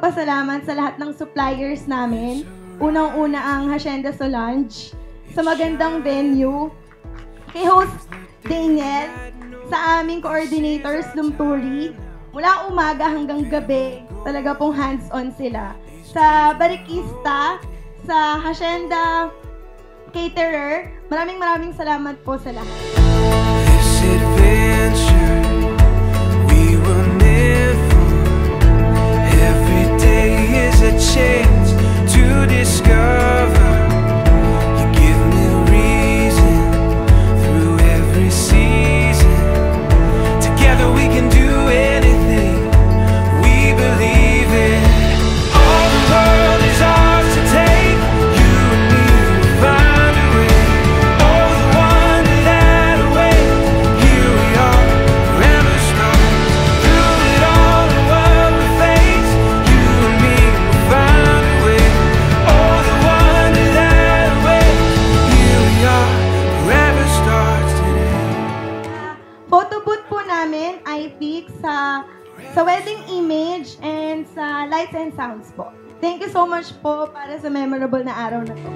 magpasalamat sa lahat ng suppliers namin. Unang-una ang Hacienda Solange, sa magandang venue, kay host Daniel, sa aming coordinators Lumturi, mula umaga hanggang gabi, talaga pong hands-on sila. Sa Barikista, sa Hacienda Caterer, maraming salamat po sa lahat. This adventure we were meant for. Every day is a chance to discover. You give me reason through every season. Together we can do anything we believe in. All the world is ours to take. You and me will find a way. Oh, the wonder that awaits. Here we are, forever stars. Through it all, the world we face. You and me will find a way. Oh, the wonder that awaits. Here we are, forever stars today. Photo booth po namin ay fix sa wedding image and sa lights and sounds po. Thank you so much po para sa memorable na araw na to.